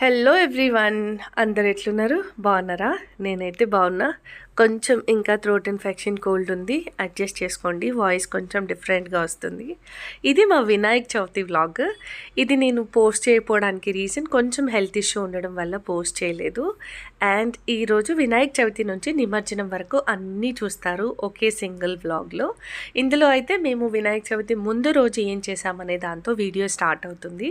Hello everyone, అందరు ఎట్లున్నారు? బాగున్నారా? నేనైతే బాగున్నా. కొంచెం ఇంకా థ్రోట్ ఇన్ఫెక్షన్, కోల్డ్ ఉంది, అడ్జస్ట్ చేసుకోండి. వాయిస్ కొంచెం డిఫరెంట్గా వస్తుంది. ఇది మా వినాయక చవితి వ్లాగ్. ఇది నేను పోస్ట్ చేయకపోవడానికి రీజన్ కొంచెం హెల్త్ ఇష్యూ ఉండడం వల్ల పోస్ట్ చేయలేదు. అండ్ ఈరోజు వినాయక చవితి నుంచి నిమజ్జనం వరకు అన్నీ చూస్తారు ఒకే సింగిల్ వ్లాగ్లో. ఇందులో అయితే మేము వినాయక చవితి ముందు రోజు ఏం చేసామనే దాంతో వీడియో స్టార్ట్ అవుతుంది.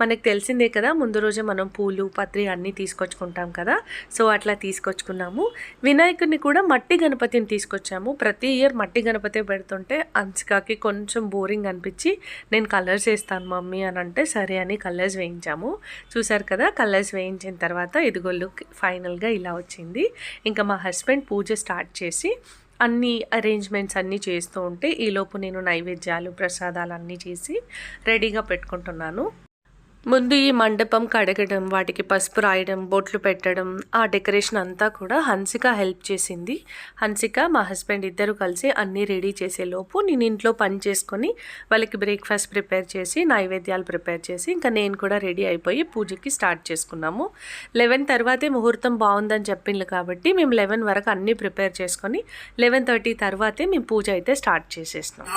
మనకు తెలిసిందే కదా, ముందు రోజు మనం పూలు, పత్రి అన్నీ తీసుకొచ్చుకుంటాం కదా. సో అట్లా తీసుకొచ్చుకున్నాము. వినాయకుడిని కూడా మట్టి గణపతిని తీసుకొచ్చాము. ప్రతి ఇయర్ మట్టి గణపతి పెడుతుంటే అంచికాకి కొంచెం బోరింగ్ అనిపించి నేను కలర్స్ వేస్తాను మమ్మీ అని అంటే సరే అని కలర్స్ వేయించాము. చూసారు కదా, కలర్స్ వేయించిన తర్వాత ఇదిగో లుక్ ఫైనల్గా ఇలా వచ్చింది. ఇంకా మా హస్బెండ్ పూజ స్టార్ట్ చేసి అన్ని అరేంజ్మెంట్స్ అన్నీ చేస్తూ ఉంటే ఈలోపు నేను నైవేద్యాలు, ప్రసాదాలు అన్నీ చేసి రెడీగా పెట్టుకుంటున్నాను. ముందు ఈ మండపం కడగడం, వాటికి పసుపు రాయడం, బొట్లు పెట్టడం, ఆ డెకరేషన్ అంతా కూడా హన్సిక హెల్ప్ చేసింది. హన్సిక, మా హస్బెండ్ ఇద్దరు కలిసి అన్నీ రెడీ చేసేలోపు నేను ఇంట్లో పని చేసుకొని వాళ్ళకి బ్రేక్ఫాస్ట్ ప్రిపేర్ చేసి, నైవేద్యాలు ప్రిపేర్ చేసి ఇంకా నేను కూడా రెడీ అయిపోయి పూజకి స్టార్ట్ చేసుకున్నాము. 11 తర్వాతే ముహూర్తం బాగుందని చెప్పిండ్రు కాబట్టి మేము 11 వరకు అన్నీ ప్రిపేర్ చేసుకొని 11:30 తర్వాతే మేము పూజ అయితే స్టార్ట్ చేసేసినాం.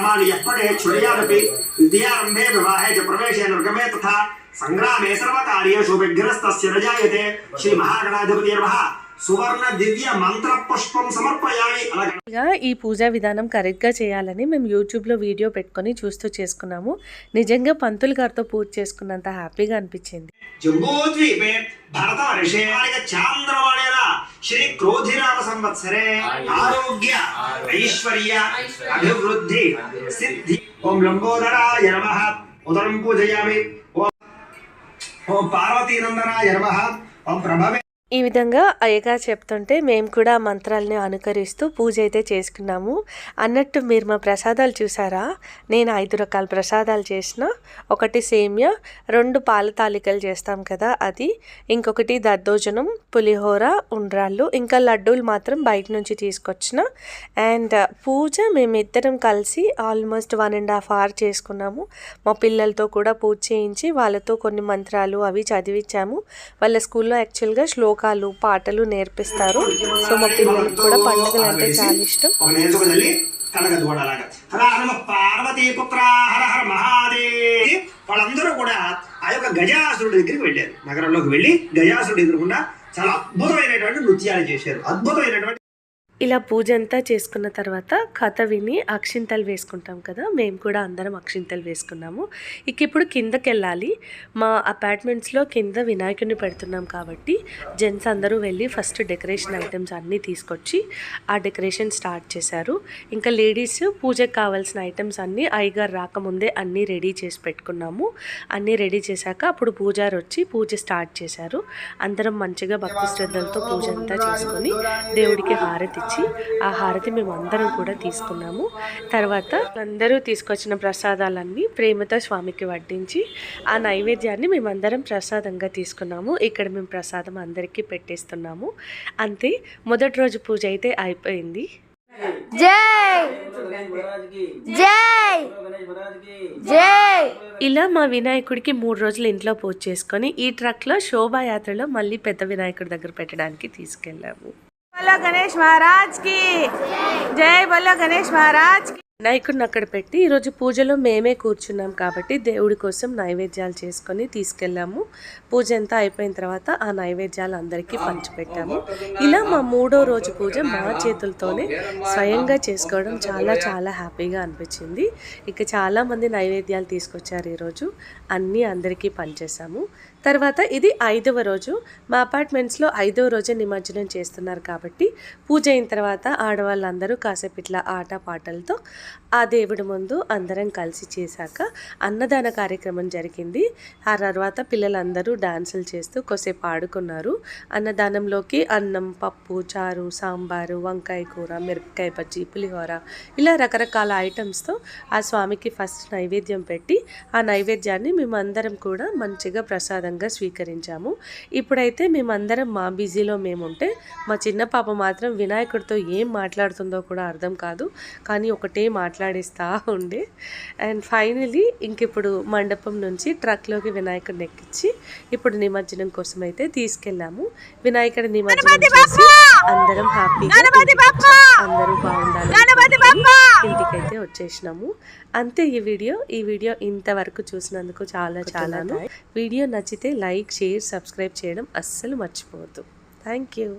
సంగ్రామే సర్వకార్యేషు విఘ్నస్తస్య న జాయతే శ్రీ మహాగణాధిపతిర్నమః సువర్ణ దివ్య మంత్ర పుష్పం సమర్పయామి. అలాగా ఈ పూజా విధానం కరెక్ట్గా చేయాలని మేము యూట్యూబ్లో వీడియో పెట్టుకొని చూస్తూ చేసుకున్నాము. నిజంగా పంతులు గారితో పూజ చేసుకున్నంత హ్యాపీగా అనిపించింది. జంబూద్వీపే భరతవర్షే చాంద్రమాణేన శ్రీ క్రోధినామ సంవత్సరే ఆరోగ్య ఐశ్వర్య అభివృద్ధి సిద్ధి. ఓం లంబోదరాయ నమః. ఉదరం పూజయామి. ఓం పార్వతీనందనాయ నమః. ఓం ప్రభవే. ఈ విధంగా అయ్యగారు చెప్తుంటే మేము కూడా మంత్రాలని అనుకరిస్తూ పూజ అయితే చేసుకున్నాము. అన్నట్టు మీరు మా ప్రసాదాలు చూసారా? నేను 5 రకాల ప్రసాదాలు చేసిన. ఒకటి సేమ్యా, 2 పాల తాలికలు చేస్తాం కదా అది, ఇంకొకటి దద్దోజనం, పులిహోర, ఉండ్రాళ్ళు, ఇంకా లడ్డూలు మాత్రం బయట నుంచి తీసుకొచ్చిన. అండ్ పూజ మేమిద్దరం కలిసి ఆల్మోస్ట్ 1.5 hours చేసుకున్నాము. మా పిల్లలతో కూడా పూజ చేయించి వాళ్ళతో కొన్ని మంత్రాలు అవి చదివించాము. వాళ్ళ స్కూల్లో యాక్చువల్గా శ్లోకాలు, పాటలు నేర్పిస్తారు. సో మా పిల్లలకు కూడా పండుగలు అంటే చాలా ఇష్టం. వాళ్ళందరూ కూడా ఆ యొక్క గజాసురుడి దగ్గరికి వెళ్ళారు. నగరంలోకి వెళ్ళి గజాసురుడు ఎదురుకుండా చాలా అద్భుతమైనటువంటి నృత్యాలు చేశారు. అద్భుతమైనటువంటి ఇలా పూజ అంతా చేసుకున్న తర్వాత కథ విని అక్షింతలు వేసుకుంటాం కదా, మేము కూడా అందరం అక్షింతలు వేసుకున్నాము. ఇక ఇప్పుడు కిందకి వెళ్ళాలి. మా అపార్ట్మెంట్స్లో కింద వినాయకుడిని పెడుతున్నాం కాబట్టి జెంట్స్ అందరూ వెళ్ళి ఫస్ట్ డెకరేషన్ ఐటమ్స్ అన్నీ తీసుకొచ్చి ఆ డెకరేషన్ స్టార్ట్ చేశారు. ఇంకా లేడీస్ పూజకు కావాల్సిన ఐటమ్స్ అన్నీ అయ్యగారు రాకముందే అన్నీ రెడీ చేసి పెట్టుకున్నాము. అన్నీ రెడీ చేశాక అప్పుడు పూజారి వచ్చి పూజ స్టార్ట్ చేశారు. అందరం మంచిగా భక్తి శ్రద్ధలతో పూజ అంతా చేసుకొని దేవుడికి హారతి ఇచ్చి ఆ హారతి మేము అందరం కూడా తీసుకున్నాము. తర్వాత అందరూ తీసుకొచ్చిన ప్రసాదాలన్నీ ప్రేమతో స్వామికి వడ్డించి ఆ నైవేద్యాన్ని మేమందరం ప్రసాదంగా తీసుకున్నాము. ఇక్కడ మేము ప్రసాదం అందరికీ పెట్టేస్తున్నాము. అంతే, మొదటి రోజు పూజ అయితే అయిపోయింది. ఇలా మా వినాయకుడికి 3 రోజులు ఇంట్లో పూజ చేసుకొని ఈ ట్రక్లో శోభాయాత్రలో మళ్ళీ పెద్ద వినాయకుడి దగ్గర పెట్టడానికి తీసుకెళ్ళాము. बोलो गणेश महाराज की जय. बोलो गणेश महाराज की. వినాయకుడిని అక్కడ పెట్టి ఈరోజు పూజలో మేమే కూర్చున్నాం కాబట్టి దేవుడి కోసం నైవేద్యాలు చేసుకొని తీసుకెళ్ళాము. పూజ అంతా అయిపోయిన తర్వాత ఆ నైవేద్యాలు అందరికీ పంచిపెట్టాము. ఇలా మా 3వ రోజు పూజ మా చేతులతోనే స్వయంగా చేసుకోవడం చాలా చాలా హ్యాపీగా అనిపించింది. ఇక చాలామంది నైవేద్యాలు తీసుకొచ్చారు ఈరోజు, అన్నీ అందరికీ పంచేసాము. తర్వాత ఇది 5వ రోజు. మా అపార్ట్మెంట్స్లో 5వ రోజే నిమజ్జనం చేస్తున్నారు కాబట్టి పూజ అయిన తర్వాత ఆడవాళ్ళందరూ కాసేపు ఇట్లా ఆట పాటలతో ఆ దేవుడి ముందు అందరం కలిసి చేశాక అన్నదాన కార్యక్రమం జరిగింది. ఆ తర్వాత పిల్లలందరూ డాన్సులు చేస్తూ కొద్దిసేపు ఆడుకున్నారు. అన్నదానంలోకి అన్నం, పప్పు, చారు, సాంబారు, వంకాయ కూర, మిరపకాయ బజ్జీ, పులిహోర ఇలా రకరకాల ఐటమ్స్తో ఆ స్వామికి ఫస్ట్ నైవేద్యం పెట్టి ఆ నైవేద్యాన్ని మేమందరం కూడా మంచిగా ప్రసాదంగా ప్రసాదంగా స్వీకరించాము. ఇప్పుడైతే మేమందరం మా బిజీలో మేముంటే మా చిన్న పాప మాత్రం వినాయకుడితో ఏం మాట్లాడుతుందో కూడా అర్థం కాదు, కానీ ఒకటే మాట్లాడిస్తూ ఉండే. అండ్ ఫైనలీ ఇంకిప్పుడు మండపం నుంచి ట్రక్లోకి వినాయకుడిని ఎక్కించి ఇప్పుడు నిమజ్జనం కోసం అయితే తీసుకెళ్ళాము. వినాయకుడి నిమజ్జనం చేసి అందరం హ్యాపీగా అందరూ బాగుండాలి ఇంటికైతే వచ్చేసినాము. అంతే ఈ వీడియో ఇంతవరకు చూసినందుకు చాలాను. వీడియో నచ్చితే లైక్, షేర్, సబ్స్క్రైబ్ చేయడం అస్సలు మర్చిపోవద్దు. Thank you.